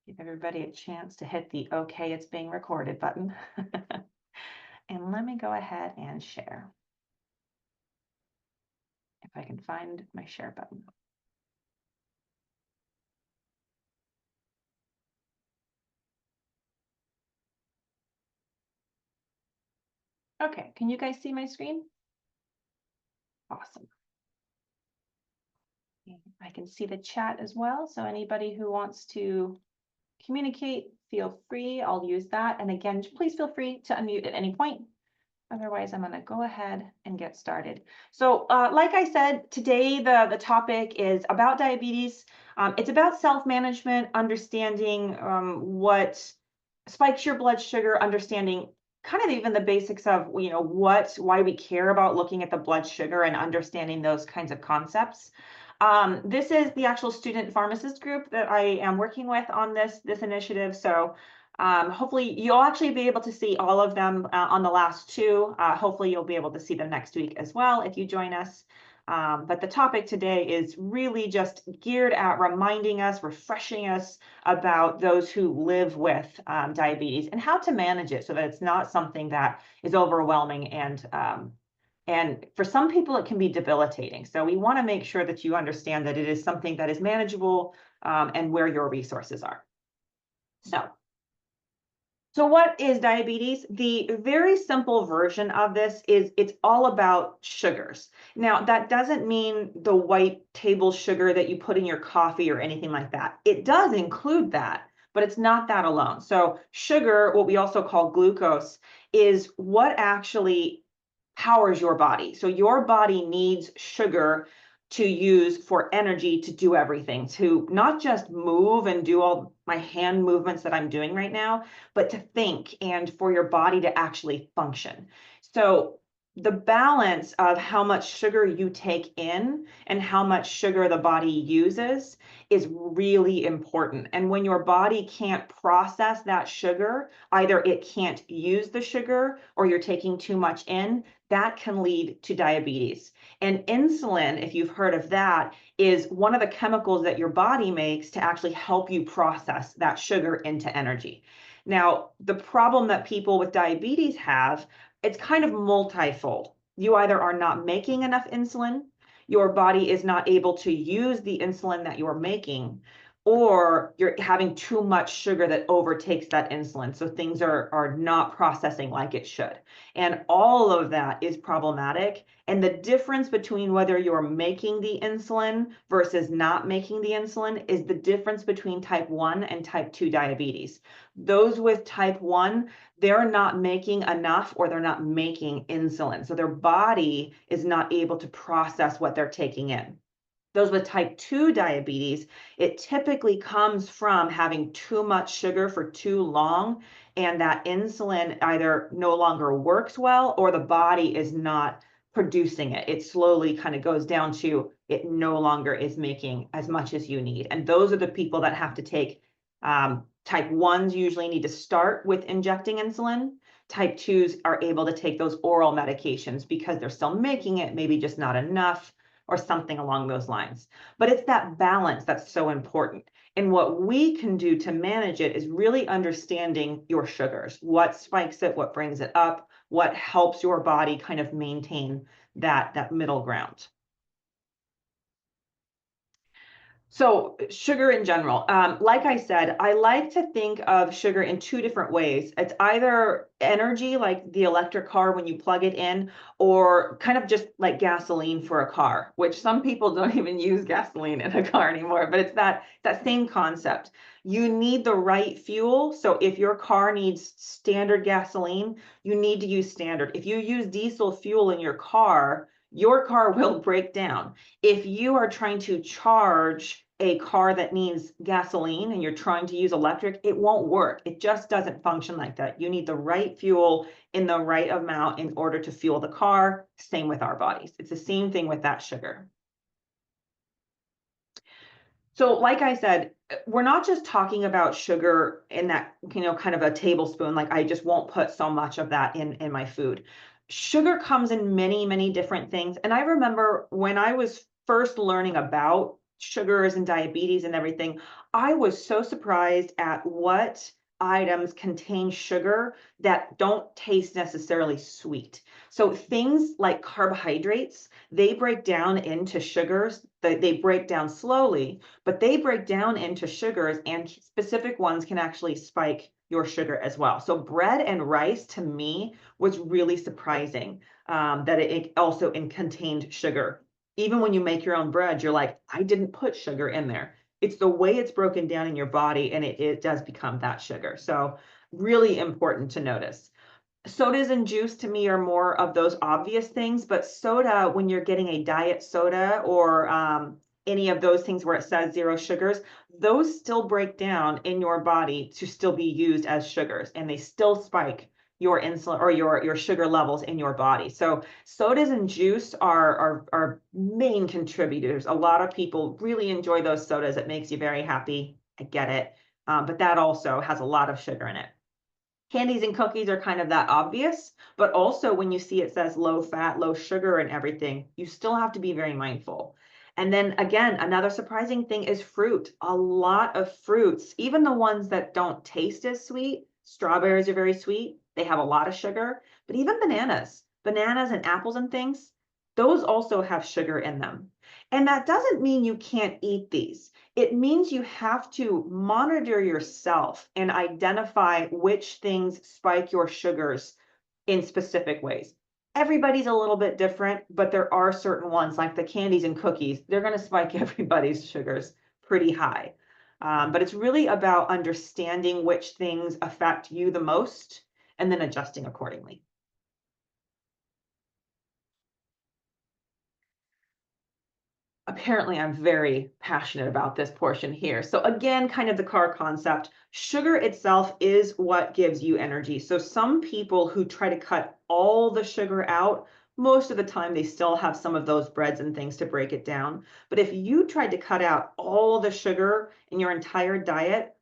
Give everybody a chance to hit the okay, it's being recorded button. And let me go ahead and share. If I can find my share button. Okay, can you guys see my screen? Awesome. I can see the chat as well. So anybody who wants to communicate, feel free. I'll use that. And again, please feel free to unmute at any point. Otherwise, I'm going to go ahead and get started. So like I said, today the topic is about diabetes. It's about self-management, understanding what spikes your blood sugar, understanding kind of even the basics of, why we care about looking at the blood sugar and understanding those kinds of concepts. This is the actual student pharmacist group that I am working with on this initiative. So hopefully you'll actually be able to see all of them on the last two. Hopefully you'll be able to see them next week as well if you join us. But the topic today is really just geared at reminding us, refreshing us about those who live with diabetes and how to manage it so that it's not something that is overwhelming and for some people, it can be debilitating. So we want to make sure that you understand that it is something that is manageable and where your resources are. So what is diabetes? The very simple version of this is it's all about sugars. Now, that doesn't mean the white table sugar that you put in your coffee or anything like that. It does include that, but it's not that alone. So sugar, what we also call glucose, is what actually powers your body. So your body needs sugar to use for energy to do everything, to not just move and do all my hand movements that I'm doing right now, but to think and for your body to actually function. So the balance of how much sugar you take in and how much sugar the body uses is really important. And when your body can't process that sugar, either it can't use the sugar or you're taking too much in, that can lead to diabetes. And insulin, if you've heard of that, is one of the chemicals that your body makes to actually help you process that sugar into energy. Now, the problem that people with diabetes have, it's kind of multifold. You either are not making enough insulin, your body is not able to use the insulin that you're making, or you're having too much sugar that overtakes that insulin. So things are not processing like it should. And all of that is problematic. And the difference between whether you're making the insulin versus not making the insulin is the difference between type 1 and type 2 diabetes. Those with type 1, they're not making enough or they're not making insulin. So their body is not able to process what they're taking in. Those with type 2 diabetes, it typically comes from having too much sugar for too long, and that insulin either no longer works well or the body is not producing it. It slowly kind of goes down to it no longer is making as much as you need. And those are the people that have to take, type 1s usually need to start with injecting insulin. Type 2s are able to take those oral medications because they're still making it, maybe just not enough, or something along those lines. But it's that balance that's so important. And what we can do to manage it is really understanding your sugars, what spikes it, what brings it up, what helps your body kind of maintain that middle ground. So sugar in general, like I said, I like to think of sugar in two different ways. It's either energy, like the electric car when you plug it in, or kind of just like gasoline for a car, which some people don't even use gasoline in a car anymore, but it's that same concept. You need the right fuel. So if your car needs standard gasoline, you need to use standard. If you use diesel fuel in your car will break down. If you are trying to charge a car that needs gasoline and you're trying to use electric, it won't work. It just doesn't function like that. You need the right fuel in the right amount in order to fuel the car. Same with our bodies. It's the same thing with that sugar. So like I said, we're not just talking about sugar in that, kind of a tablespoon, like I just won't put so much of that in my food. Sugar comes in many, many different things. And I remember when I was first learning about sugars and diabetes and everything, I was so surprised at what items contain sugar that don't taste necessarily sweet. So things like carbohydrates, they break down into sugars. They break down slowly, but they break down into sugars, and specific ones can actually spike your sugar as well. So bread and rice to me was really surprising, that it also contained sugar. Even when you make your own bread, you're like, I didn't put sugar in there. It's the way it's broken down in your body, and it does become that sugar. So really important to notice. Sodas and juice to me are more of those obvious things, but soda, when you're getting a diet soda or any of those things where it says zero sugars, those still break down in your body to still be used as sugars, and they still spike your insulin or your sugar levels in your body. So sodas and juice are main contributors. A lot of people really enjoy those sodas. It makes you very happy. I get it. But that also has a lot of sugar in it. Candies and cookies are kind of that obvious, but also when you see it says low fat, low sugar and everything, you still have to be very mindful. And then again, another surprising thing is fruit. A lot of fruits, even the ones that don't taste as sweet, strawberries are very sweet. They have a lot of sugar, but even bananas and apples and things, those also have sugar in them. And that doesn't mean you can't eat these. It means you have to monitor yourself and identify which things spike your sugars in specific ways. Everybody's a little bit different, but there are certain ones like the candies and cookies, they're going to spike everybody's sugars pretty high. But it's really about understanding which things affect you the most and then adjusting accordingly. Apparently I'm very passionate about this portion here. So again, kind of the car concept, sugar itself is what gives you energy. So some people who try to cut all the sugar out, most of the time they still have some of those breads and things to break it down. But if you tried to cut out all the sugar in your entire diet,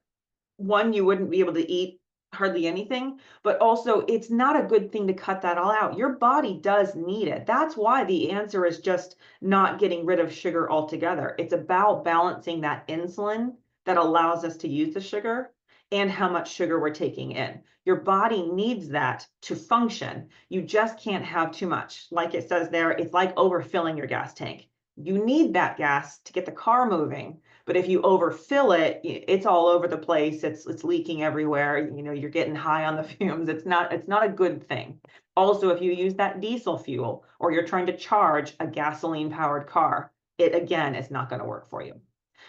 one, you wouldn't be able to eat hardly anything, but also it's not a good thing to cut that all out. Your body does need it. That's why the answer is just not getting rid of sugar altogether. It's about balancing that insulin that allows us to use the sugar and how much sugar we're taking in. Your body needs that to function. You just can't have too much. Like it says there, it's like overfilling your gas tank. You need that gas to get the car moving. But if you overfill it, it's all over the place. It's leaking everywhere. You know, you're getting high on the fumes. It's not a good thing. Also, if you use that diesel fuel or you're trying to charge a gasoline powered car, it again is not going to work for you.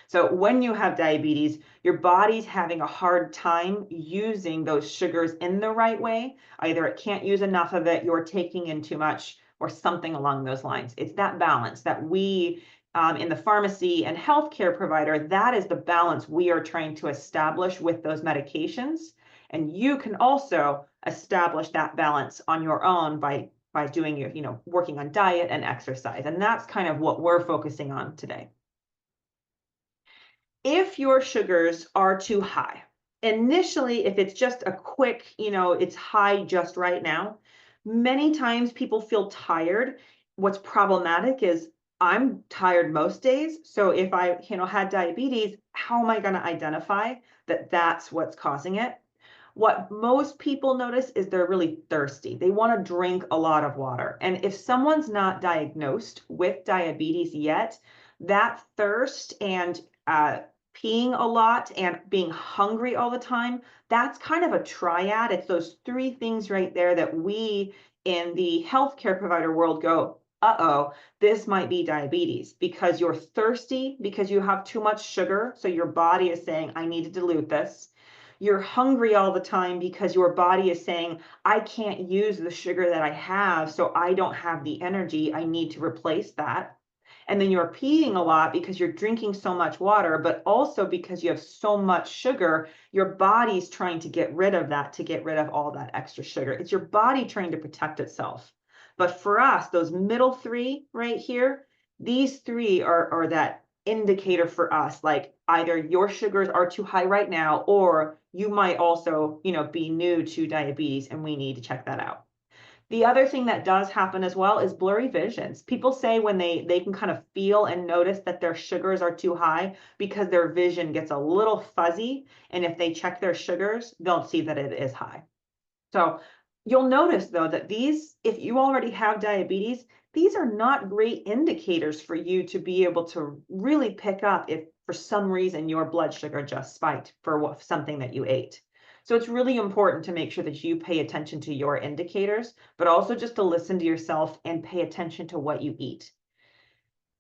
So when you have diabetes, your body's having a hard time using those sugars in the right way. Either it can't use enough of it, you're taking in too much, or something along those lines. It's that balance that we in the pharmacy and healthcare provider, that is the balance we are trying to establish with those medications. And you can also establish that balance on your own by doing your, working on diet and exercise. And that's kind of what we're focusing on today. If your sugars are too high, initially, if it's just a quick, it's high just right now, many times people feel tired. What's problematic is I'm tired most days. So if I, had diabetes, how am I going to identify that that's what's causing it? What most people notice is they're really thirsty. They want to drink a lot of water. And if someone's not diagnosed with diabetes yet, that thirst and peeing a lot and being hungry all the time, that's kind of a triad. It's those three things right there that we in the healthcare provider world go, uh-oh, this might be diabetes because you're thirsty because you have too much sugar. So your body is saying, I need to dilute this. You're hungry all the time because your body is saying, I can't use the sugar that I have, so I don't have the energy. I need to replace that. And then you're peeing a lot because you're drinking so much water, but also because you have so much sugar, your body's trying to get rid of that, to get rid of all that extra sugar. It's your body trying to protect itself. But for us, those middle three right here, these three are that indicator for us, like either your sugars are too high right now, or you might also, be new to diabetes and we need to check that out. The other thing that does happen as well is blurry visions. People say when they can kind of feel and notice that their sugars are too high because their vision gets a little fuzzy. And if they check their sugars, they'll see that it is high. So you'll notice though that these, if you already have diabetes, these are not great indicators for you to be able to really pick up if for some reason your blood sugar just spiked for something that you ate. So it's really important to make sure that you pay attention to your indicators, but also just to listen to yourself and pay attention to what you eat.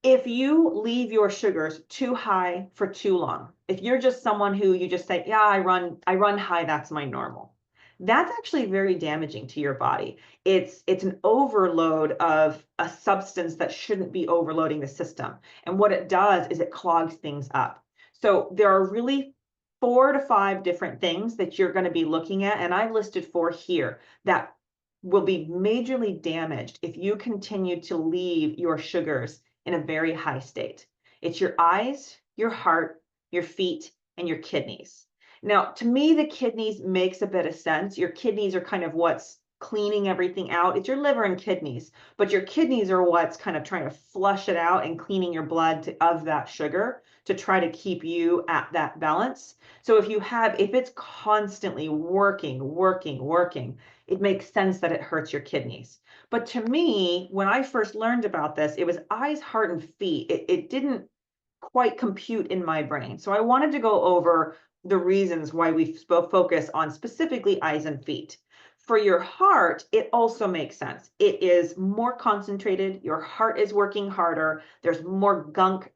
If you leave your sugars too high for too long, if you're just someone who you just say, yeah, I run high, that's my normal. That's actually very damaging to your body. It's an overload of a substance that shouldn't be overloading the system. And what it does is it clogs things up. So there are really 4 to 5 different things that you're going to be looking at, and I've listed 4 here that will be majorly damaged if you continue to leave your sugars in a very high state. It's your eyes, your heart, your feet, and your kidneys. Now, to me, the kidneys makes a bit of sense. Your kidneys are kind of what's cleaning everything out. It's your liver and kidneys, but your kidneys are what's kind of trying to flush it out and cleaning your blood of that sugar to try to keep you at that balance. So if it's constantly working, it makes sense that it hurts your kidneys. But to me, when I first learned about this, it was eyes, heart, and feet. It didn't quite compute in my brain. So I wanted to go over the reasons why we focus on specifically eyes and feet. For your heart, it also makes sense. It is more concentrated. Your heart is working harder. There's more gunk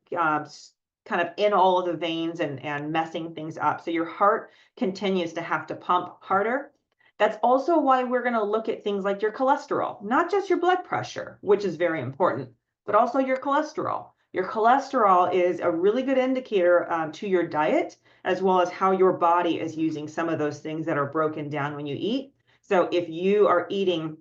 kind of in all of the veins and messing things up. So your heart continues to have to pump harder. That's also why we're going to look at things like your cholesterol, not just your blood pressure, which is very important, but also your cholesterol. Your cholesterol is a really good indicator to your diet, as well as how your body is using some of those things that are broken down when you eat. So if you are eating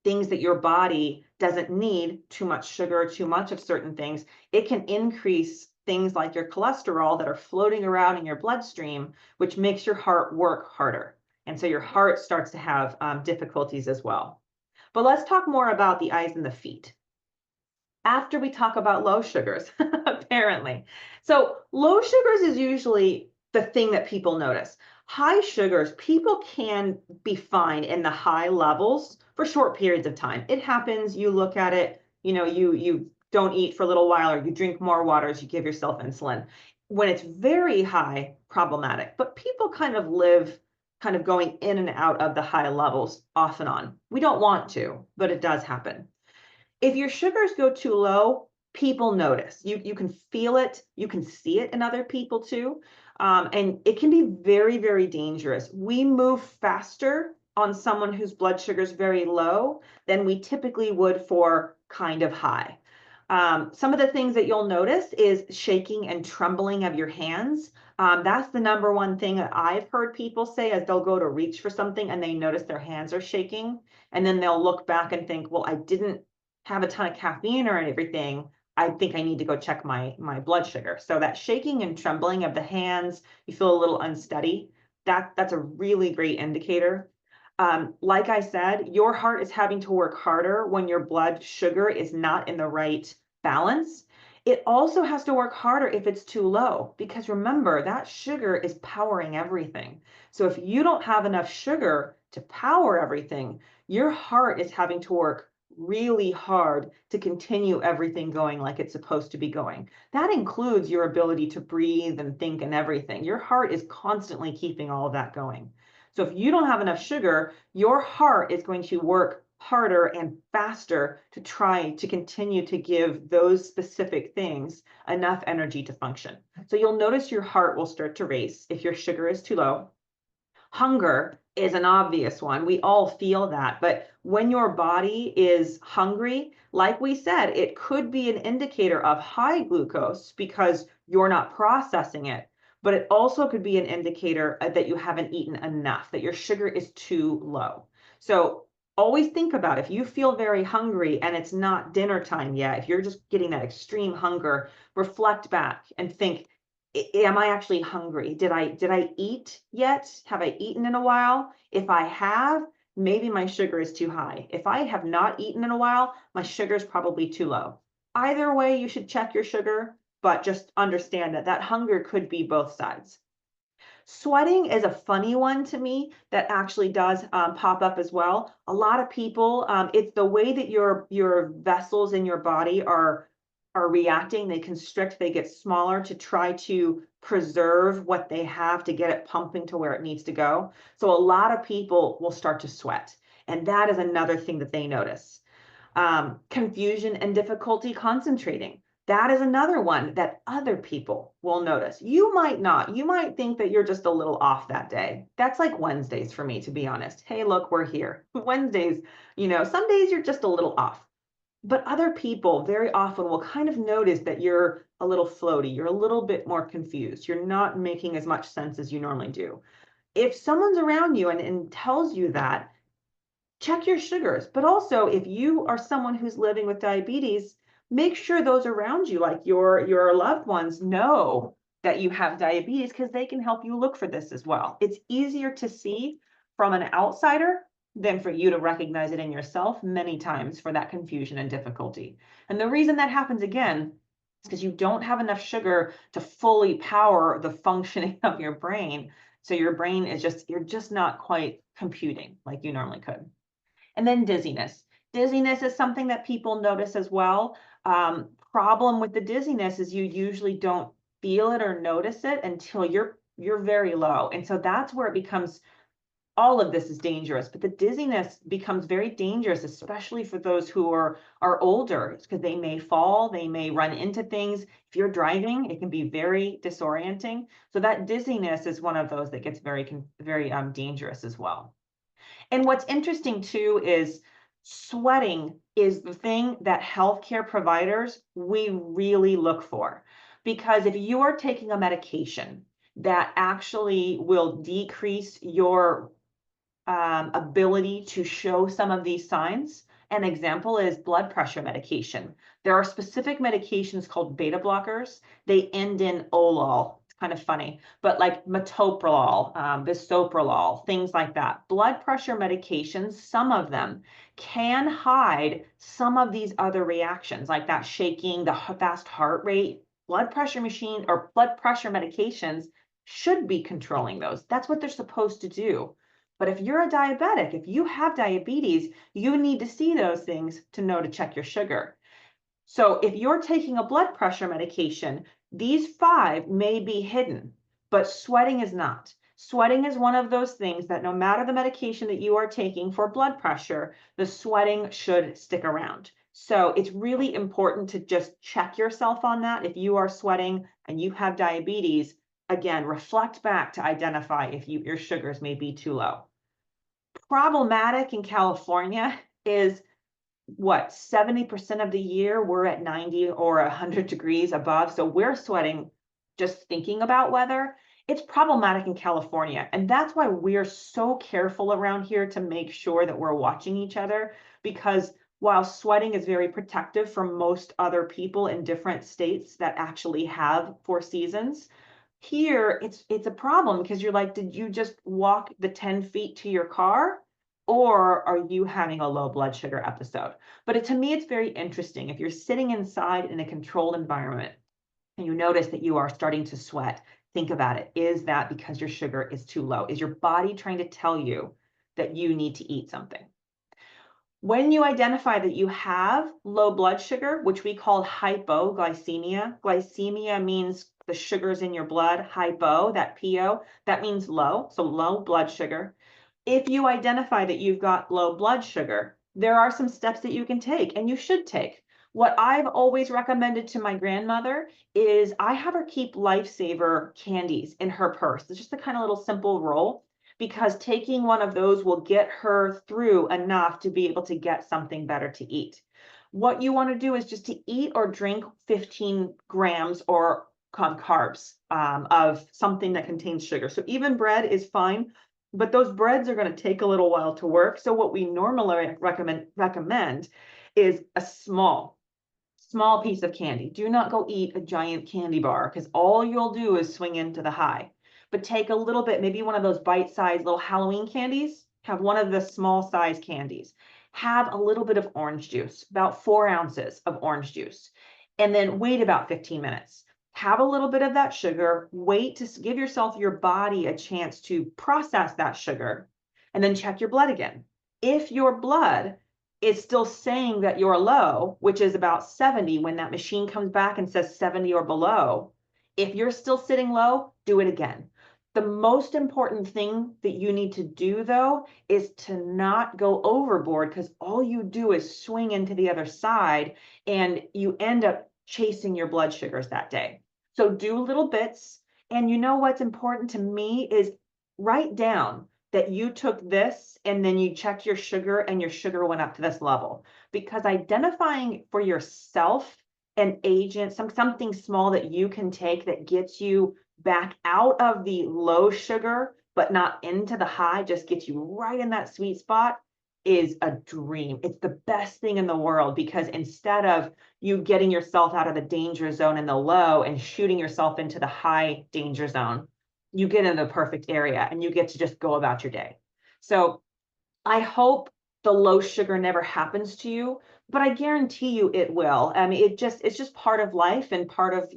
things that your body doesn't need, too much sugar, too much of certain things, it can increase things like your cholesterol that are floating around in your bloodstream, which makes your heart work harder. And so your heart starts to have difficulties as well. But let's talk more about the eyes and the feet after we talk about low sugars, apparently. So low sugars is usually the thing that people notice. High sugars, people can be fine in the high levels for short periods of time. It happens, you look at it, you don't eat for a little while, or you drink more water as you give yourself insulin. When it's very high, problematic. But people kind of live kind of going in and out of the high levels off and on. We don't want to, but it does happen. If your sugars go too low, people notice. You can feel it. You can see it in other people too. And it can be very, very dangerous. We move faster on someone whose blood sugar is very low than we typically would for kind of high. Some of the things that you'll notice is shaking and trembling of your hands. That's the number one thing that I've heard people say as they'll go to reach for something and they notice their hands are shaking. And then they'll look back and think, well, I didn't have a ton of caffeine or everything. I think I need to go check my blood sugar. So that shaking and trembling of the hands, you feel a little unsteady. That's a really great indicator. Like I said, your heart is having to work harder when your blood sugar is not in the right balance. It also has to work harder if it's too low, because remember, that sugar is powering everything. So if you don't have enough sugar to power everything, your heart is having to work really hard to continue everything going like it's supposed to be going. That includes your ability to breathe and think and everything. Your heart is constantly keeping all of that going. So if you don't have enough sugar, your heart is going to work harder and faster to try to continue to give those specific things enough energy to function. So you'll notice your heart will start to race if your sugar is too low. Hunger is an obvious one. We all feel that. But when your body is hungry, like we said, it could be an indicator of high glucose because you're not processing it. But it also could be an indicator that you haven't eaten enough, that your sugar is too low. So always think about if you feel very hungry and it's not dinner time yet, if you're just getting that extreme hunger, reflect back and think, am I actually hungry? Did I eat yet? Have I eaten in a while? If I have, maybe my sugar is too high. If I have not eaten in a while, my sugar is probably too low. Either way, you should check your sugar, but just understand that that hunger could be both sides. Sweating is a funny one to me that actually does pop up as well. A lot of people, it's the way that your vessels in your body are reacting. They constrict, they get smaller to try to preserve what they have to get it pumping to where it needs to go. So a lot of people will start to sweat, and that is another thing that they notice. Confusion and difficulty concentrating. That is another one that other people will notice. You might not. You might think that you're just a little off that day. That's like Wednesdays for me, to be honest. Hey, look, we're here. Wednesdays, some days you're just a little off. But other people very often will kind of notice that you're a little floaty. You're a little bit more confused. You're not making as much sense as you normally do. If someone's around you and tells you that, check your sugars. But also, if you are someone who's living with diabetes, make sure those around you, like your loved ones, know that you have diabetes, because they can help you look for this as well. It's easier to see from an outsider than for you to recognize it in yourself many times for that confusion and difficulty. And the reason that happens again is because you don't have enough sugar to fully power the functioning of your brain. So your brain is you're just not quite computing like you normally could. And then dizziness. Dizziness is something that people notice as well. Problem with the dizziness is you usually don't feel it or notice it until you're very low. And so that's where it becomes, all of this is dangerous, but the dizziness becomes very dangerous, especially for those who are older, because they may fall, they may run into things. If you're driving, it can be very disorienting. So that dizziness is one of those that gets very dangerous as well. And what's interesting too is sweating is the thing that healthcare providers, we really look for. Because if you are taking a medication that actually will decrease your ability to show some of these signs, an example is blood pressure medication. There are specific medications called beta blockers. They end in olol. Kind of funny, but like metoprolol, bisoprolol, things like that. Blood pressure medications, some of them can hide some of these other reactions, like that shaking, the fast heart rate. Blood pressure medications should be controlling those. That's what they're supposed to do. But if you're a diabetic, if you have diabetes, you need to see those things to know to check your sugar. So if you're taking a blood pressure medication, these 5 may be hidden, but sweating is not. Sweating is one of those things that no matter the medication that you are taking for blood pressure, the sweating should stick around. So it's really important to just check yourself on that. If you are sweating and you have diabetes, again, reflect back to identify if your sugars may be too low. Problematic in California is what, 70% of the year we're at 90 or 100 degrees above. So we're sweating just thinking about weather. It's problematic in California. And that's why we're so careful around here to make sure that we're watching each other, because while sweating is very protective for most other people in different states that actually have 4 seasons, here it's a problem, because you're like, did you just walk the 10 feet to your car? Or are you having a low blood sugar episode? But to me, it's very interesting. If you're sitting inside in a controlled environment and you notice that you are starting to sweat, think about it. Is that because your sugar is too low? Is your body trying to tell you that you need to eat something? When you identify that you have low blood sugar, which we call hypoglycemia, glycemia means the sugars in your blood, hypo, that PO, that means low, so low blood sugar. If you identify that you've got low blood sugar, there are some steps that you can take, and you should take. What I've always recommended to my grandmother is I have her keep Lifesaver candies in her purse. It's just a kind of little simple roll, because taking one of those will get her through enough to be able to get something better to eat. What you want to do is just to eat or drink 15 grams or carbs of something that contains sugar. So even bread is fine, but those breads are going to take a little while to work. So what we normally recommend is a small piece of candy. Do not go eat a giant candy bar, because all you'll do is swing into the high. But take a little bit, maybe one of those bite-sized little Halloween candies, have one of the small size candies, have a little bit of orange juice, about 4 ounces of orange juice, and then wait about 15 minutes. Have a little bit of that sugar, wait to give your body a chance to process that sugar, and then check your blood again. If your blood is still saying that you're low, which is about 70, when that machine comes back and says 70 or below, if you're still sitting low, do it again. The most important thing that you need to do, though, is to not go overboard, because all you do is swing into the other side and you end up chasing your blood sugars that day. So do little bits. And you know what's important to me is write down that you took this and then you checked your sugar and your sugar went up to this level, because identifying for yourself an agent, something small that you can take that gets you back out of the low sugar, but not into the high, just gets you right in that sweet spot, is a dream. It's the best thing in the world, because instead of you getting yourself out of the danger zone in the low and shooting yourself into the high danger zone, you get in the perfect area and you get to just go about your day. So I hope the low sugar never happens to you, but I guarantee you it will. I mean, it's just part of life and part of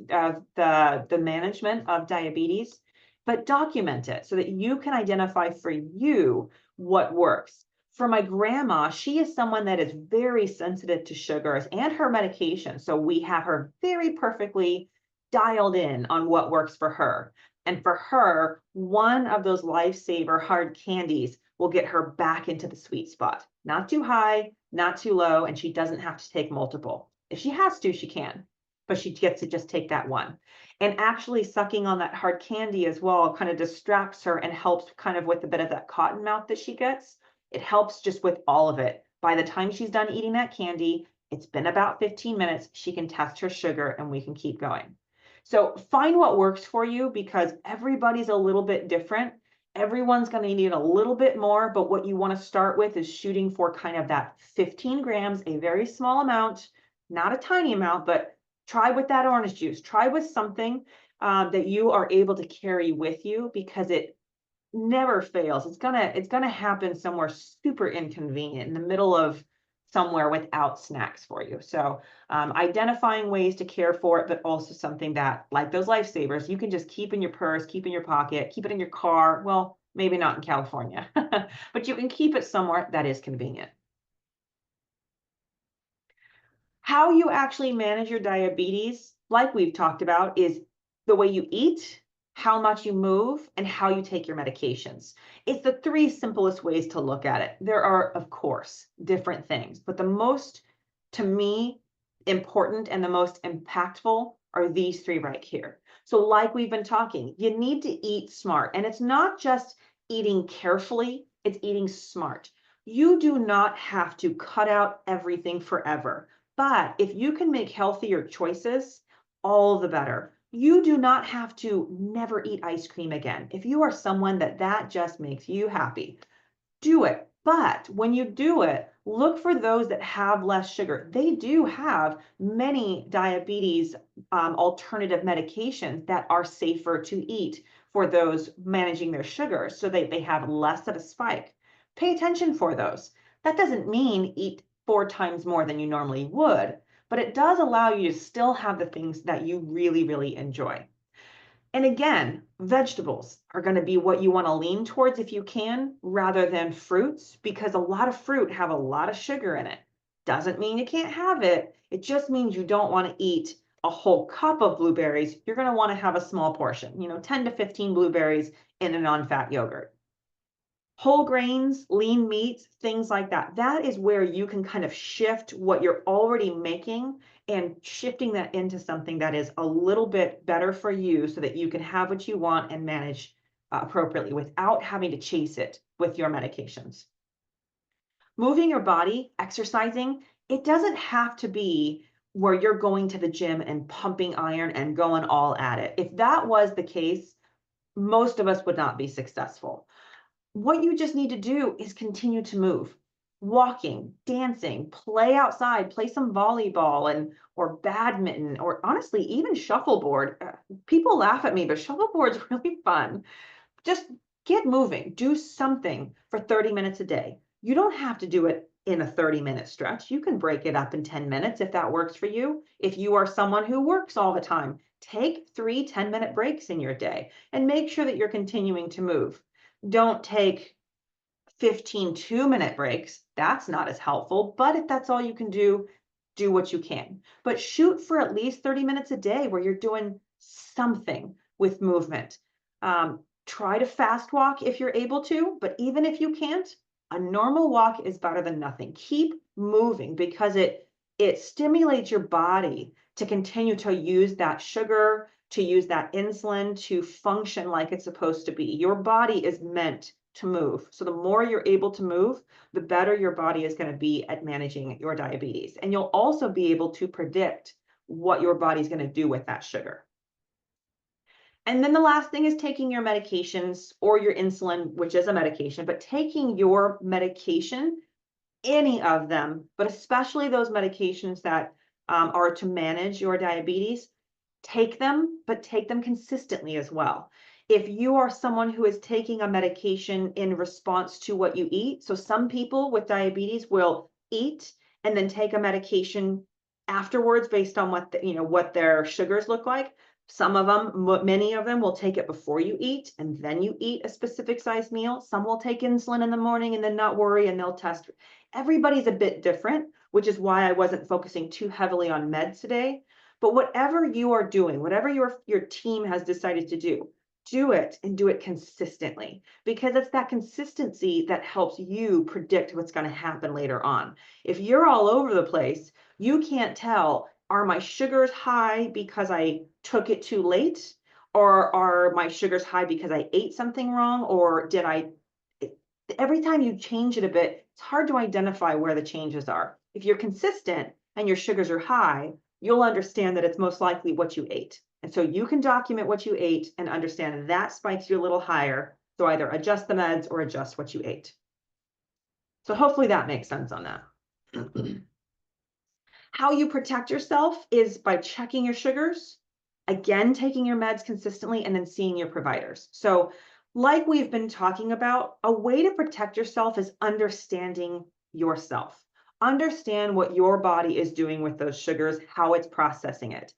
the management of diabetes. But document it so that you can identify for you what works. For my grandma, she is someone that is very sensitive to sugars and her medication. So we have her very perfectly dialed in on what works for her. And for her, one of those lifesaver hard candies will get her back into the sweet spot. Not too high, not too low, and she doesn't have to take multiple. If she has to, she can, but she gets to just take that one. And actually sucking on that hard candy as well kind of distracts her and helps kind of with a bit of that cotton mouth that she gets. It helps just with all of it. By the time she's done eating that candy, it's been about 15 minutes, she can test her sugar and we can keep going. So find what works for you, because everybody's a little bit different. Everyone's going to need a little bit more, but what you want to start with is shooting for kind of that 15 grams, a very small amount, not a tiny amount, but try with that orange juice. Try with something that you are able to carry with you, because it never fails. It's gonna happen somewhere super inconvenient in the middle of somewhere without snacks for you. So identifying ways to care for it, but also something that, like those lifesavers, you can just keep in your purse, keep in your pocket, keep it in your car. Well, maybe not in California, but you can keep it somewhere that is convenient. How you actually manage your diabetes, like we've talked about, is the way you eat, how much you move, and how you take your medications. It's the three simplest ways to look at it. There are, of course, different things, but the most, to me, important and the most impactful are these three right here. So like we've been talking, you need to eat smart. And it's not just eating carefully, it's eating smart. You do not have to cut out everything forever. But if you can make healthier choices, all the better. You do not have to never eat ice cream again. If you are someone that just makes you happy, do it. But when you do it, look for those that have less sugar. They do have many diabetes alternative medications that are safer to eat for those managing their sugar, so they have less of a spike. Pay attention for those. That doesn't mean eat 4 times more than you normally would, but it does allow you to still have the things that you really, really enjoy. And again, vegetables are going to be what you want to lean towards if you can, rather than fruits, because a lot of fruit have a lot of sugar in it. Doesn't mean you can't have it. It just means you don't want to eat a whole cup of blueberries. You're going to want to have a small portion, 10 to 15 blueberries in a non-fat yogurt. Whole grains, lean meats, things like that. That is where you can kind of shift what you're already making and shifting that into something that is a little bit better for you, so that you can have what you want and manage appropriately without having to chase it with your medications. Moving your body, exercising, it doesn't have to be where you're going to the gym and pumping iron and going all at it. If that was the case, most of us would not be successful. What you just need to do is continue to move. Walking, dancing, play outside, play some volleyball or badminton, or honestly, even shuffleboard. People laugh at me, but shuffleboard's really fun. Just get moving, do something for 30 minutes a day. You don't have to do it in a 30-minute stretch. You can break it up in 10 minutes if that works for you. If you are someone who works all the time, take 3 10-minute breaks in your day and make sure that you're continuing to move. Don't take 15 2-minute breaks. That's not as helpful, but if that's all you can do what you can. But shoot for at least 30 minutes a day where you're doing something with movement. Try to fast walk if you're able to, but even if you can't, a normal walk is better than nothing. Keep moving because it stimulates your body to continue to use that sugar, to use that insulin to function like it's supposed to be. Your body is meant to move. So the more you're able to move, the better your body is going to be at managing your diabetes. And you'll also be able to predict what your body's going to do with that sugar. And then the last thing is taking your medications or your insulin, which is a medication, but taking your medication, any of them, but especially those medications that are to manage your diabetes, take them, but take them consistently as well. If you are someone who is taking a medication in response to what you eat, so some people with diabetes will eat and then take a medication afterwards based on what what their sugars look like. Some of them, many of them will take it before you eat and then you eat a specific size meal. Some will take insulin in the morning and then not worry and they'll test. Everybody's a bit different, which is why I wasn't focusing too heavily on meds today. But whatever you are doing, whatever your team has decided to do it and do it consistently, because it's that consistency that helps you predict what's going to happen later on. If you're all over the place, you can't tell, are my sugars high because I took it too late? Or are my sugars high because I ate something wrong? Or every time you change it a bit, it's hard to identify where the changes are. If you're consistent and your sugars are high, you'll understand that it's most likely what you ate. And so you can document what you ate and understand that spikes you a little higher. So either adjust the meds or adjust what you ate. So hopefully that makes sense on that. How you protect yourself is by checking your sugars, again, taking your meds consistently, and then seeing your providers. So like we've been talking about, a way to protect yourself is understanding yourself. Understand what your body is doing with those sugars, how it's processing it.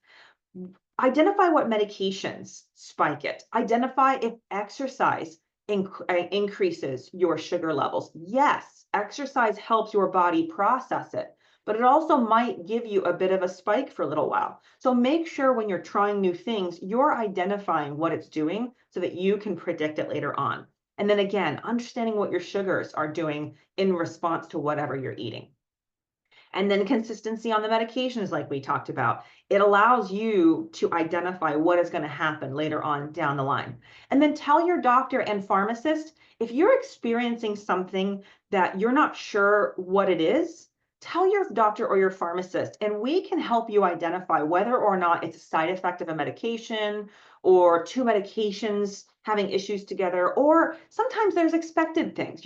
Identify what medications spike it. Identify if exercise increases your sugar levels. Yes, exercise helps your body process it, but it also might give you a bit of a spike for a little while. So make sure when you're trying new things, you're identifying what it's doing so that you can predict it later on. And then again, understanding what your sugars are doing in response to whatever you're eating. And then consistency on the medications, like we talked about. It allows you to identify what is going to happen later on down the line. And then tell your doctor and pharmacist, if you're experiencing something that you're not sure what it is, tell your doctor or your pharmacist, and we can help you identify whether or not it's a side effect of a medication or two medications having issues together, or sometimes there's expected things.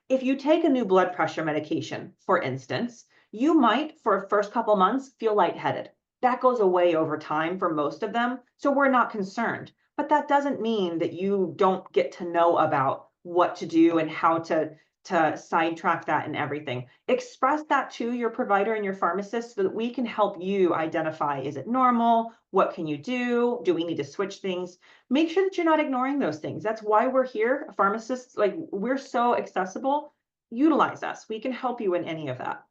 If you take a new blood pressure medication, for instance, you might, for the first couple months, feel lightheaded. That goes away over time for most of them, so we're not concerned. But that doesn't mean that you don't get to know about what to do and how to sidetrack that and everything. Express that to your provider and your pharmacist so that we can help you identify, is it normal? What can you do? Do we need to switch things? Make sure that you're not ignoring those things. That's why we're here. Pharmacists, we're so accessible. Utilize us. We can help you in any of that.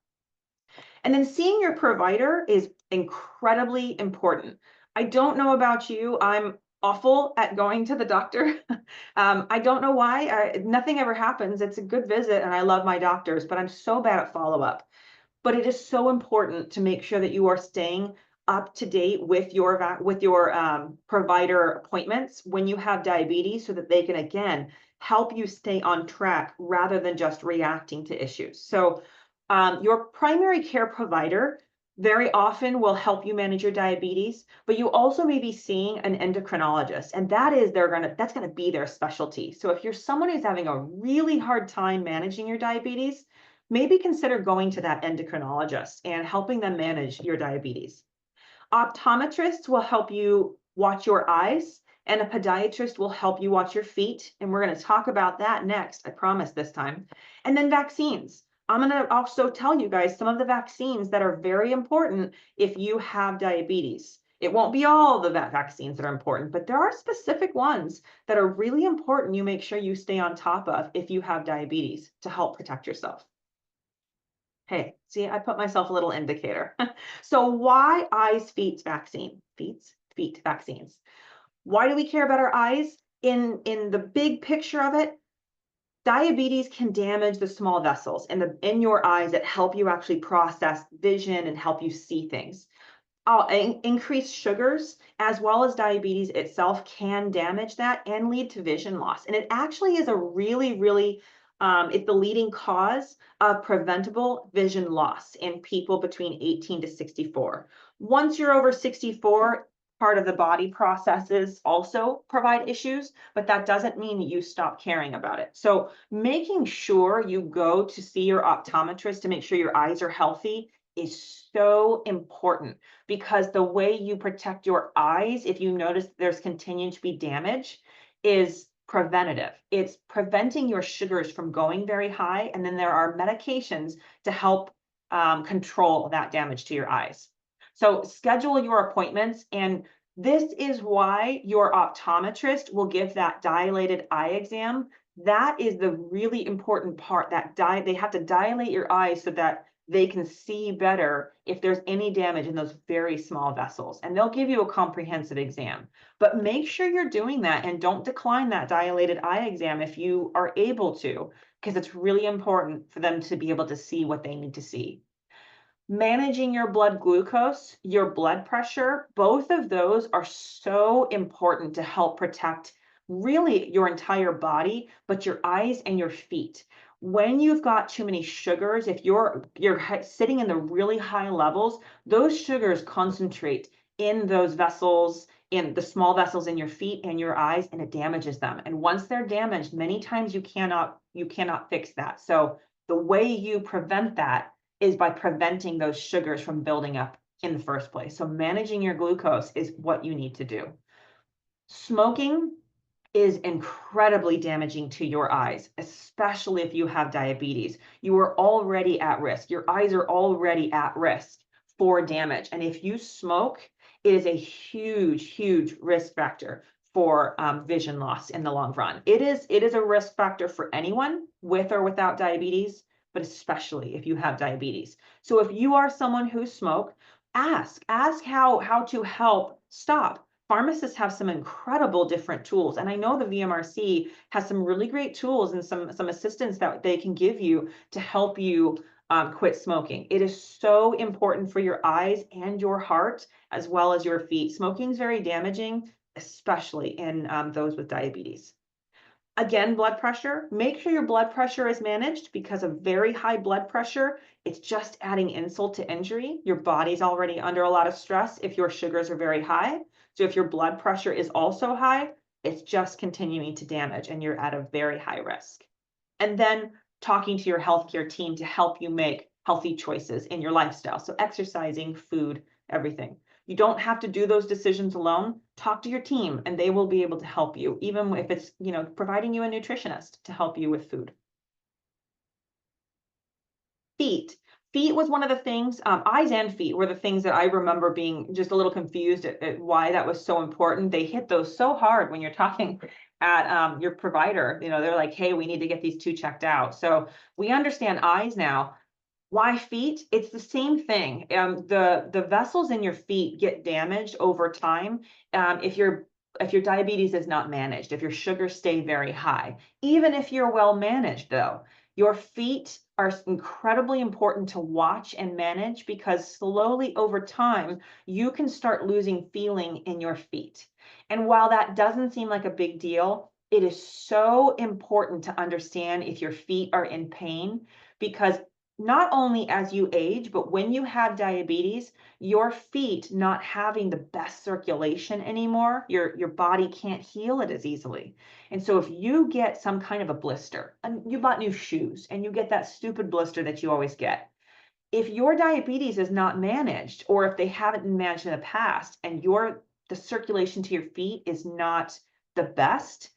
And then seeing your provider is incredibly important. I don't know about you. I'm awful at going to the doctor. I don't know why. Nothing ever happens. It's a good visit and I love my doctors, but I'm so bad at follow-up. But it is so important to make sure that you are staying up to date with your provider appointments when you have diabetes so that they can, again, help you stay on track rather than just reacting to issues. So your primary care provider very often will help you manage your diabetes, but you also may be seeing an endocrinologist, and that's gonna be their specialty. So if you're someone who's having a really hard time managing your diabetes, maybe consider going to that endocrinologist and helping them manage your diabetes. Optometrists will help you watch your eyes And a podiatrist will help you watch your feet. And we're going to talk about that next, I promise this time. And then vaccines. I'm going to also tell you guys some of the vaccines that are very important if you have diabetes. It won't be all the vaccines that are important, but there are specific ones that are really important you make sure you stay on top of if you have diabetes to help protect yourself. Hey, see, I put myself a little indicator. So why eyes, feet vaccine? Feet vaccines. Why do we care about our eyes? In the big picture of it, diabetes can damage the small vessels in your eyes that help you actually process vision and help you see things. Increased sugars as well as diabetes itself can damage that and lead to vision loss. And it actually is a really, it's the leading cause of preventable vision loss in people between 18 to 64. Once you're over 64, part of the body processes also provide issues, but that doesn't mean you stop caring about it. So making sure you go to see your optometrist to make sure your eyes are healthy is so important, because the way you protect your eyes, if you notice there's continuing to be damage, is preventative. It's preventing your sugars from going very high. And then there are medications to help control that damage to your eyes. So schedule your appointments. And this is why your optometrist will give that dilated eye exam. That is the really important part, that they have to dilate your eyes so that they can see better if there's any damage in those very small vessels. And they'll give you a comprehensive exam. But make sure you're doing that and don't decline that dilated eye exam if you are able to, because it's really important for them to be able to see what they need to see. Managing your blood glucose, your blood pressure, both of those are so important to help protect really your entire body, but your eyes and your feet. When you've got too many sugars, if you're sitting in the really high levels, those sugars concentrate in those vessels, in the small vessels in your feet and your eyes, and it damages them. And once they're damaged, many times you cannot fix that. So the way you prevent that is by preventing those sugars from building up in the first place. So managing your glucose is what you need to do. Smoking is incredibly damaging to your eyes, especially if you have diabetes. You are already at risk. Your eyes are already at risk for damage. And if you smoke, it is a huge risk factor for vision loss in the long run. It is a risk factor for anyone with or without diabetes, but especially if you have diabetes. So if you are someone who smoke, ask how to help stop. Pharmacists have some incredible different tools. And I know the VMRC has some really great tools and some assistance that they can give you to help you quit smoking. It is so important for your eyes and your heart, as well as your feet. Smoking is very damaging, especially in those with diabetes. Again, blood pressure, make sure your blood pressure is managed, because of very high blood pressure, it's just adding insult to injury. Your body's already under a lot of stress if your sugars are very high. So if your blood pressure is also high, it's just continuing to damage and you're at a very high risk. And then talking to your healthcare team to help you make healthy choices in your lifestyle. So exercising, food, everything. You don't have to do those decisions alone. Talk to your team and they will be able to help you, even if it's, providing you a nutritionist to help you with food. Feet. Feet was one of the things, eyes and feet were the things that I remember being just a little confused at why that was so important. They hit those so hard when you're talking at your provider. They're like, hey, we need to get these two checked out. So we understand eyes now. Why feet? It's the same thing. The vessels in your feet get damaged over time if your diabetes is not managed, if your sugars stay very high. Even if you're well managed, though, your feet are incredibly important to watch and manage, because slowly over time, you can start losing feeling in your feet. And while that doesn't seem like a big deal, it is so important to understand if your feet are in pain, because not only as you age, but when you have diabetes, your feet not having the best circulation anymore, your body can't heal it as easily. And so if you get some kind of a blister, and you bought new shoes and you get that stupid blister that you always get, if your diabetes is not managed, or if they haven't been managed in the past and your the circulation to your feet is not the best,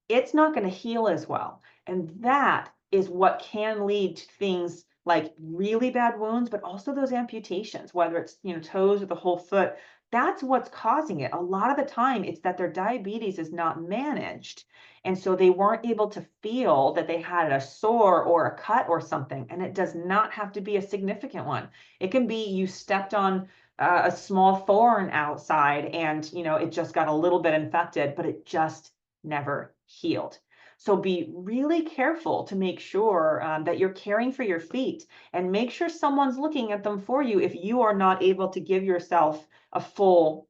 it's not going to heal as well. And that is what can lead to things like really bad wounds, but also those amputations, whether it's, toes or the whole foot. That's what's causing it. A lot of the time, it's that their diabetes is not managed. And so they weren't able to feel that they had a sore or a cut or something. And it does not have to be a significant one. It can be you stepped on a small thorn outside and, it just got a little bit infected, but it just never healed. So be really careful to make sure that you're caring for your feet, and make sure someone's looking at them for you if you are not able to give yourself a full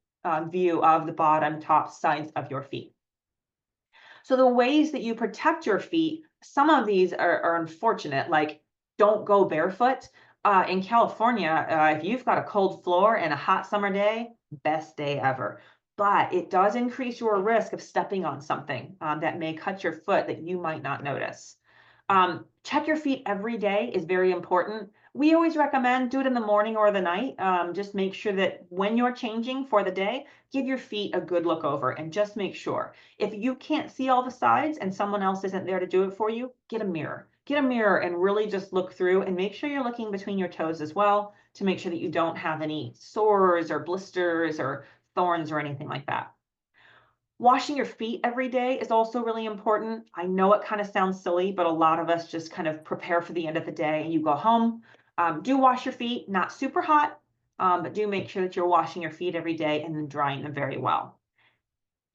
view of the bottom, top, sides of your feet. So the ways that you protect your feet, some of these are unfortunate, like don't go barefoot. In California, if you've got a cold floor and a hot summer day, best day ever. But it does increase your risk of stepping on something that may cut your foot that you might not notice. Check your feet every day is very important. We always recommend do it in the morning or the night. Just make sure that when you're changing for the day, give your feet a good look over and just make sure. If you can't see all the sides and someone else isn't there to do it for you, get a mirror. Get a mirror and really just look through, and make sure you're looking between your toes as well to make sure that you don't have any sores or blisters or thorns or anything like that. Washing your feet every day is also really important. I know it kind of sounds silly, but a lot of us just kind of prepare for the end of the day and you go home. Do wash your feet, not super hot, but do make sure that you're washing your feet every day and then drying them very well.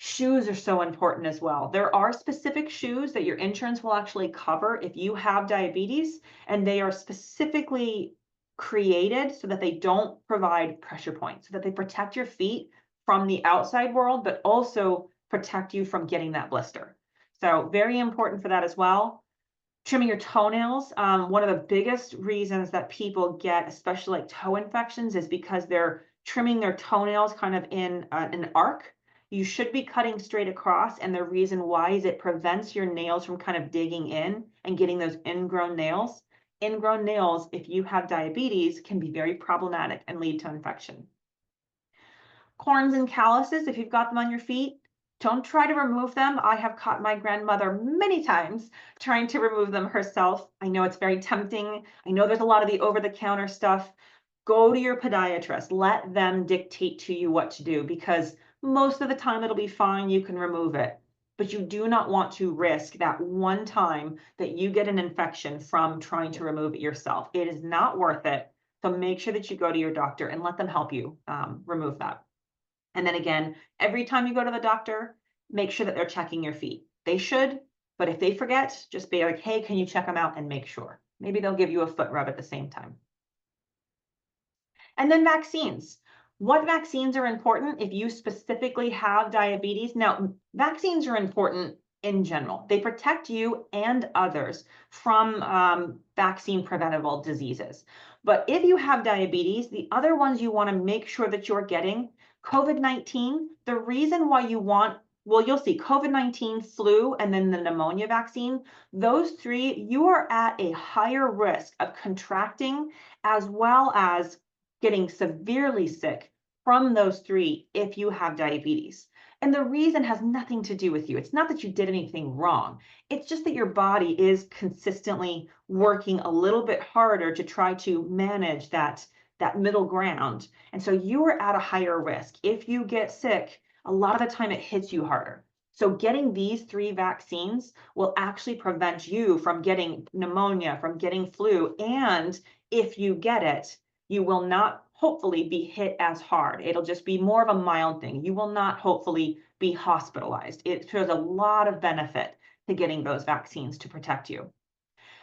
Shoes are so important as well. There are specific shoes that your insurance will actually cover if you have diabetes, and they are specifically created so that they don't provide pressure points, so that they protect your feet from the outside world, but also protect you from getting that blister. So very important for that as well. Trimming your toenails. One of the biggest reasons that people get, especially like toe infections, is because they're trimming their toenails kind of in an arc. You should be cutting straight across, and the reason why is it prevents your nails from kind of digging in and getting those ingrown nails. Ingrown nails, if you have diabetes, can be very problematic and lead to infection. Corns and calluses, if you've got them on your feet, don't try to remove them. I have caught my grandmother many times trying to remove them herself. I know it's very tempting. I know there's a lot of the over-the-counter stuff. Go to your podiatrist. Let them dictate to you what to do, because most of the time it'll be fine. You can remove it. But you do not want to risk that one time that you get an infection from trying to remove it yourself. It is not worth it. So make sure that you go to your doctor and let them help you remove that. And then again, every time you go to the doctor, make sure that they're checking your feet. They should, but if they forget, just be like, hey, can you check them out and make sure? Maybe they'll give you a foot rub at the same time. And then vaccines. What vaccines are important if you specifically have diabetes? Now, vaccines are important in general. They protect you and others from vaccine preventable diseases. But if you have diabetes, the other ones you want to make sure that you're getting, COVID-19, the reason why you want, well, you'll see COVID-19, flu, and then the pneumonia vaccine, those three, you are at a higher risk of contracting as well as getting severely sick from those three if you have diabetes. And the reason has nothing to do with you. It's not that you did anything wrong. It's just that your body is consistently working a little bit harder to try to manage that middle ground. And so you are at a higher risk. If you get sick, a lot of the time it hits you harder. So getting these three vaccines will actually prevent you from getting pneumonia, from getting flu. And if you get it, you will not hopefully be hit as hard. It'll just be more of a mild thing. You will not hopefully be hospitalized. It shows a lot of benefit to getting those vaccines to protect you.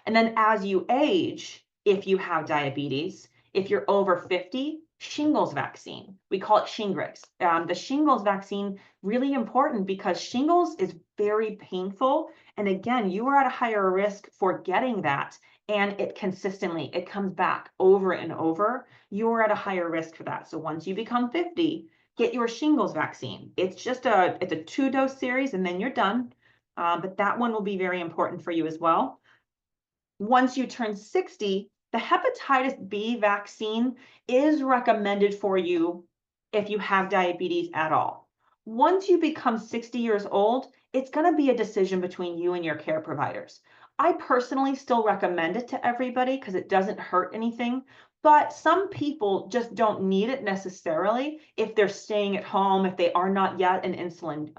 And then as you age, if you have diabetes, if you're over 50, shingles vaccine. We call it Shingrix. The shingles vaccine, really important because shingles is very painful. And again, you are at a higher risk for getting that. And it consistently, it comes back over and over. You're at a higher risk for that. So once you become 50, get your shingles vaccine. It's just a 2-dose series and then you're done. But that one will be very important for you as well. Once you turn 60, the hepatitis B vaccine is recommended for you if you have diabetes at all. Once you become 60 years old, it's going to be a decision between you and your care providers. I personally still recommend it to everybody because it doesn't hurt anything, but some people just don't need it necessarily if they're staying at home, if they are not yet an insulin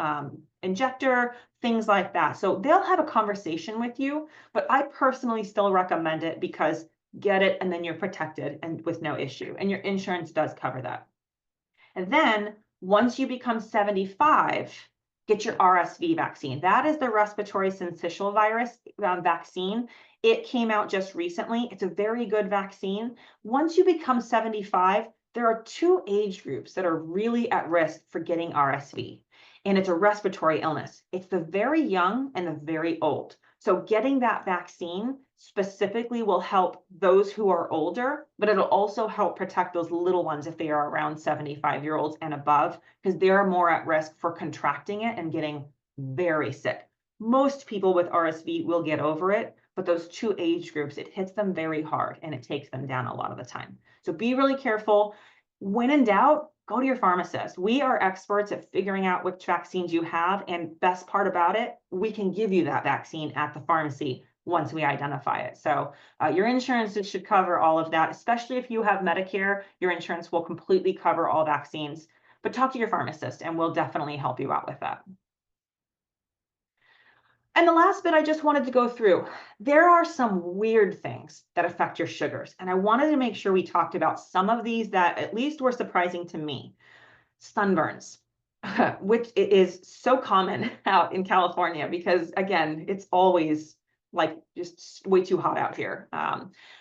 injector, things like that. So they'll have a conversation with you, but I personally still recommend it because get it and then you're protected and with no issue. And your insurance does cover that. And then once you become 75, get your RSV vaccine. That is the respiratory syncytial virus vaccine. It came out just recently. It's a very good vaccine. Once you become 75, there are two age groups that are really at risk for getting RSV, and it's a respiratory illness. It's the very young and the very old. So getting that vaccine specifically will help those who are older, but it'll also help protect those little ones if they are around 75-year-olds and above, because they're more at risk for contracting it and getting very sick. Most people with RSV will get over it, but those two age groups, it hits them very hard and it takes them down a lot of the time. So be really careful. When in doubt, go to your pharmacist. We are experts at figuring out which vaccines you have, and best part about it, we can give you that vaccine at the pharmacy once we identify it. So your insurance should cover all of that, especially if you have Medicare. Your insurance will completely cover all vaccines, but talk to your pharmacist and we'll definitely help you out with that. And the last bit I just wanted to go through, there are some weird things that affect your sugars. And I wanted to make sure we talked about some of these that at least were surprising to me. Sunburns, which is so common out in California because, again, it's always like just way too hot out here.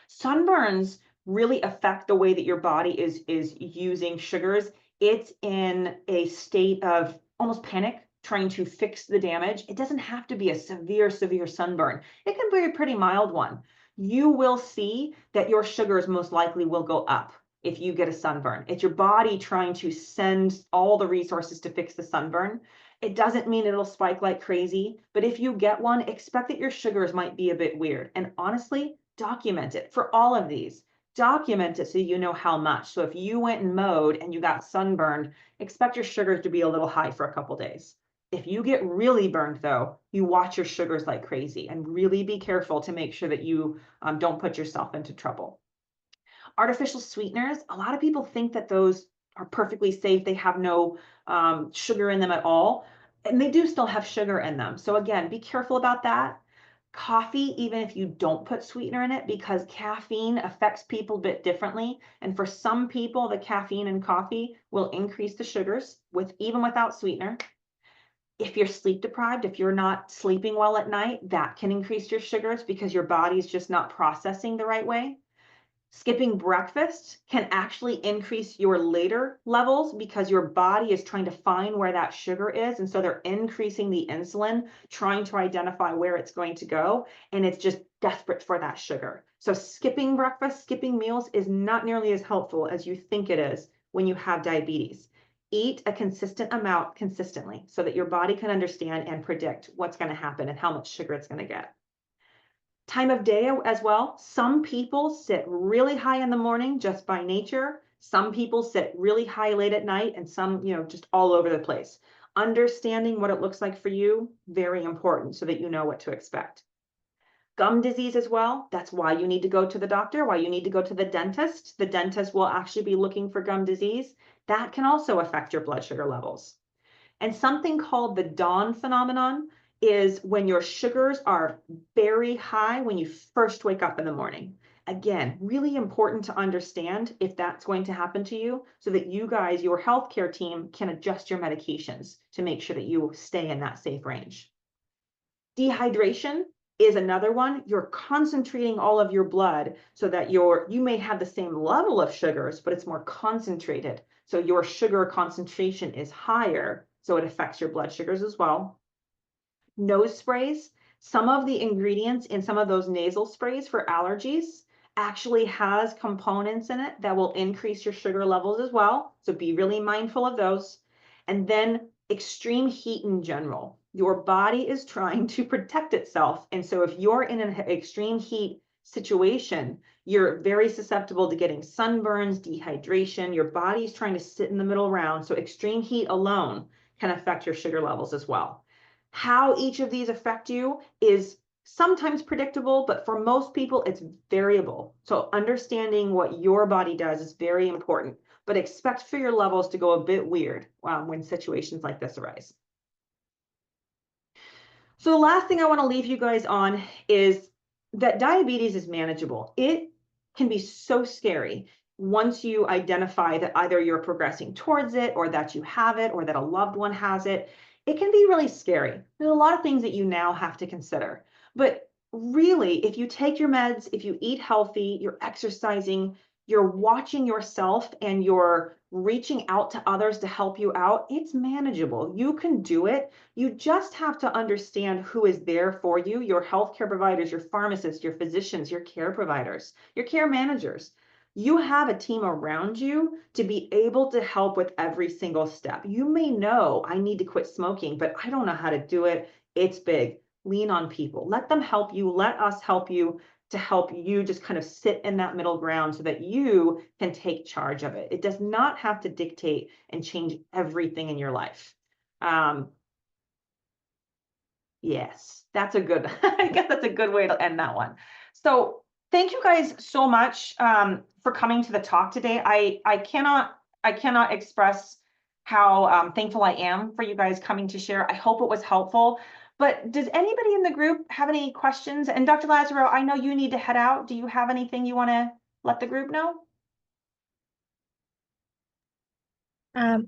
Sunburns really affect the way that your body is using sugars. It's in a state of almost panic, trying to fix the damage. It doesn't have to be a severe sunburn. It can be a pretty mild one. You will see that your sugars most likely will go up if you get a sunburn. It's your body trying to send all the resources to fix the sunburn. It doesn't mean it'll spike like crazy, but if you get one, expect that your sugars might be a bit weird. And honestly, document it for all of these. Document it so you know how much. So if you went and mowed and you got sunburned, expect your sugars to be a little high for a couple days. If you get really burned, though, you watch your sugars like crazy and really be careful to make sure that you don't put yourself into trouble. Artificial sweeteners, a lot of people think that those are perfectly safe. They have no sugar in them at all, and they do still have sugar in them. So again, be careful about that. Coffee, even if you don't put sweetener in it, because caffeine affects people a bit differently. And for some people, the caffeine in coffee will increase the sugars even without sweetener. If you're sleep deprived, if you're not sleeping well at night, that can increase your sugars because your body's just not processing the right way. Skipping breakfast can actually increase your later levels because your body is trying to find where that sugar is. And so they're increasing the insulin, trying to identify where it's going to go. And it's just desperate for that sugar. So skipping breakfast, skipping meals is not nearly as helpful as you think it is when you have diabetes. Eat a consistent amount consistently so that your body can understand and predict what's going to happen and how much sugar it's going to get. Time of day as well. Some people sit really high in the morning just by nature. Some people sit really high late at night, and some, just all over the place. Understanding what it looks like for you, very important so that you know what to expect. Gum disease as well. That's why you need to go to the doctor, why you need to go to the dentist. The dentist will actually be looking for gum disease. That can also affect your blood sugar levels. And something called the dawn phenomenon is when your sugars are very high when you first wake up in the morning. Again, really important to understand if that's going to happen to you so that you guys, your healthcare team, can adjust your medications to make sure that you stay in that safe range. Dehydration is another one. You're concentrating all of your blood so that you may have the same level of sugars, but it's more concentrated. So your sugar concentration is higher, so it affects your blood sugars as well. Nose sprays, some of the ingredients in some of those nasal sprays for allergies actually has components in it that will increase your sugar levels as well. So be really mindful of those. And then extreme heat in general. Your body is trying to protect itself. And so if you're in an extreme heat situation, you're very susceptible to getting sunburns, dehydration. Your body's trying to sit in the middle ground. So extreme heat alone can affect your sugar levels as well. How each of these affect you is sometimes predictable, but for most people, it's variable. So understanding what your body does is very important, but expect for your levels to go a bit weird when situations like this arise. So the last thing I want to leave you guys on is that diabetes is manageable. It can be so scary once you identify that either you're progressing towards it or that you have it or that a loved one has it. It can be really scary. There's a lot of things that you now have to consider. But really, if you take your meds, if you eat healthy, you're exercising, you're watching yourself, and you're reaching out to others to help you out, it's manageable. You can do it. You just have to understand who is there for you, your healthcare providers, your pharmacists, your physicians, your care providers, your care managers. You have a team around you to be able to help with every single step. You may know I need to quit smoking, but I don't know how to do it. It's big. Lean on people. Let them help you. Let us help you to help you just kind of sit in that middle ground so that you can take charge of it. It does not have to dictate and change everything in your life. Yes, that's a good, I guess that's a good way to end that one. So thank you guys so much for coming to the talk today. I cannot express how thankful I am for you guys coming to share. I hope it was helpful. But does anybody in the group have any questions? And Dr. Lazaro, I know you need to head out. Do you have anything you want to let the group know?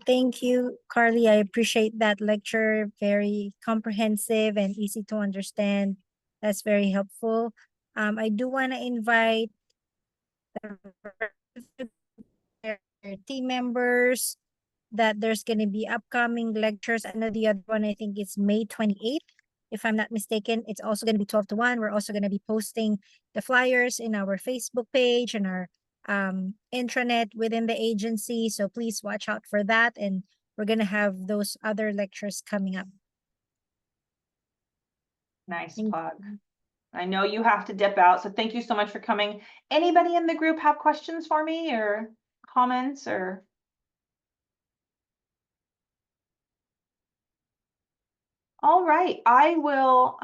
Thank you, Carly. I appreciate that lecture. Very comprehensive and easy to understand. That's very helpful. I do want to invite the team members that there's going to be upcoming lectures. I know the other one, I think it's May 28th, if I'm not mistaken. It's also going to be 12 to 1. We're also going to be posting the flyers in our Facebook page and our intranet within the agency. So please watch out for that. And we're going to have those other lectures coming up. Nice plug. I know you have to dip out, so thank you so much for coming. Anybody in the group have questions for me or comments or? All right, I will